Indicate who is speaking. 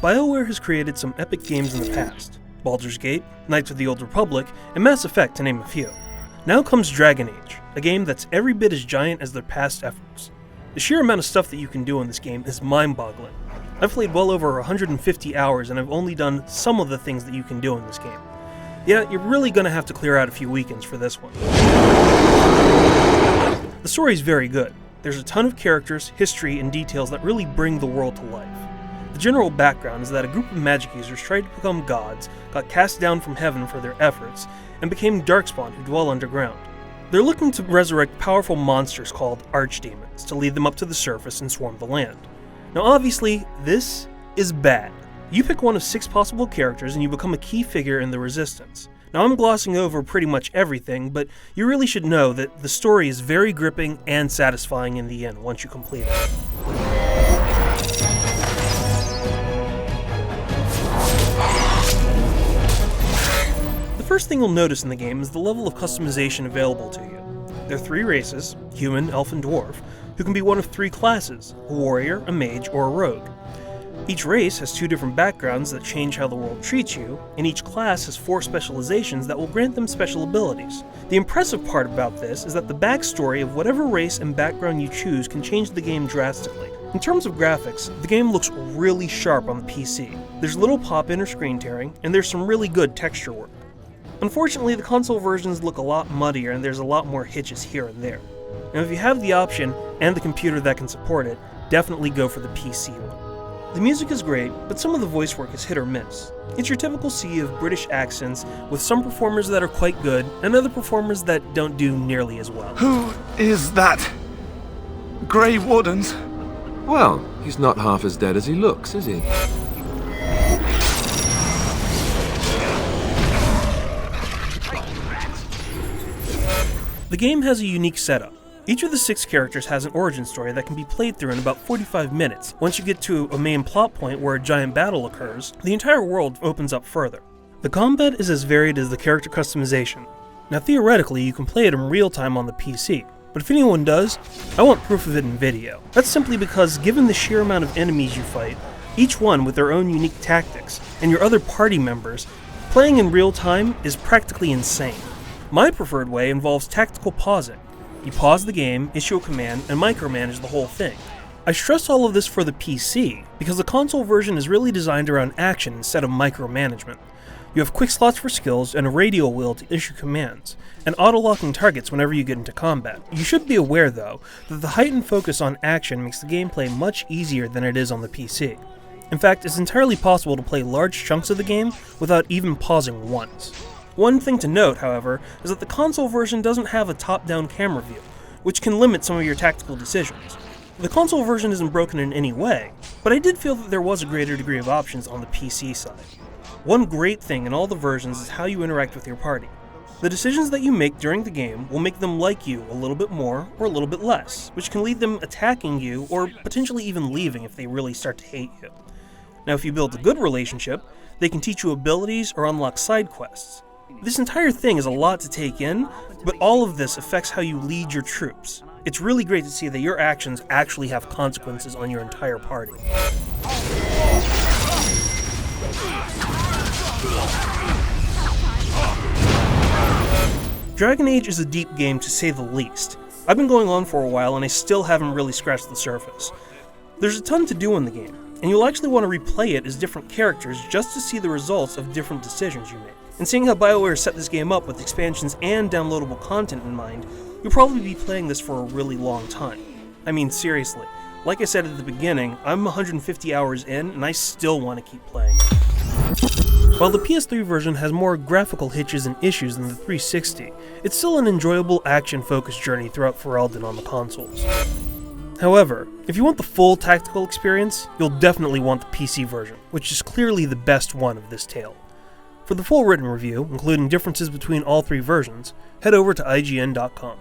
Speaker 1: BioWare has created some epic games in the past: Baldur's Gate, Knights of the Old Republic, and Mass Effect, to name a few. Now comes Dragon Age, a game that's every bit as giant as their past efforts. The sheer amount of stuff that you can do in this game is mind-boggling. I've played well over 150 hours and I've only done some of the things that you can do in this game. Yeah, you're really going to have to clear out a few weekends for this one. The story's very good. There's a ton of characters, history, and details that really bring the world to life. The general background is that a group of magic users tried to become gods, got cast down from heaven for their efforts, and became Darkspawn who dwell underground. They're looking to resurrect powerful monsters called archdemons to lead them up to the surface and swarm the land. Now obviously, this is bad. You pick one of 6 possible characters and you become a key figure in the Resistance. Now I'm glossing over pretty much everything, but you really should know that the story is very gripping and satisfying in the end once you complete it. The first thing you'll notice in the game is the level of customization available to you. There are 3 races, human, elf, and dwarf, who can be one of 3 classes: a warrior, a mage, or a rogue. Each race has 2 different backgrounds that change how the world treats you, and each class has 4 specializations that will grant them special abilities. The impressive part about this is that the backstory of whatever race and background you choose can change the game drastically. In terms of graphics, the game looks really sharp on the PC. There's little pop-in or screen tearing, and there's some really good texture work. Unfortunately, the console versions look a lot muddier and there's a lot more hitches here and there. Now if you have the option, and the computer that can support it, definitely go for the PC one. The music is great, but some of the voice work is hit or miss. It's your typical sea of British accents, with some performers that are quite good, and other performers that don't do nearly as well.
Speaker 2: Who is that? Grey Wardens?
Speaker 3: Well, he's not half as dead as he looks, is he?
Speaker 1: The game has a unique setup. Each of the 6 characters has an origin story that can be played through in about 45 minutes. Once you get to a main plot point where a giant battle occurs, the entire world opens up further. The combat is as varied as the character customization. Now theoretically, you can play it in real time on the PC, but if anyone does, I want proof of it in video. That's simply because given the sheer amount of enemies you fight, each one with their own unique tactics, and your other party members, playing in real time is practically insane. My preferred way involves tactical pausing. You pause the game, issue a command, and micromanage the whole thing. I stress all of this for the PC, because the console version is really designed around action instead of micromanagement. You have quick slots for skills and a radio wheel to issue commands, and auto-locking targets whenever you get into combat. You should be aware, though, that the heightened focus on action makes the gameplay much easier than it is on the PC. In fact, it's entirely possible to play large chunks of the game without even pausing once. One thing to note, however, is that the console version doesn't have a top-down camera view, which can limit some of your tactical decisions. The console version isn't broken in any way, but I did feel that there was a greater degree of options on the PC side. One great thing in all the versions is how you interact with your party. The decisions that you make during the game will make them like you a little bit more or a little bit less, which can lead them attacking you or potentially even leaving if they really start to hate you. Now if you build a good relationship, they can teach you abilities or unlock side quests. This entire thing is a lot to take in, but all of this affects how you lead your troops. It's really great to see that your actions actually have consequences on your entire party. Dragon Age is a deep game to say the least. I've been going on for a while and I still haven't really scratched the surface. There's a ton to do in the game, and you'll actually want to replay it as different characters just to see the results of different decisions you make. And seeing how BioWare set this game up with expansions and downloadable content in mind, you'll probably be playing this for a really long time. I mean, seriously, like I said at the beginning, I'm 150 hours in and I still want to keep playing. While the PS3 version has more graphical hitches and issues than the 360, it's still an enjoyable action-focused journey throughout Ferelden on the consoles. However, if you want the full tactical experience, you'll definitely want the PC version, which is clearly the best one of this tale. For the full written review, including differences between all 3 versions, head over to IGN.com.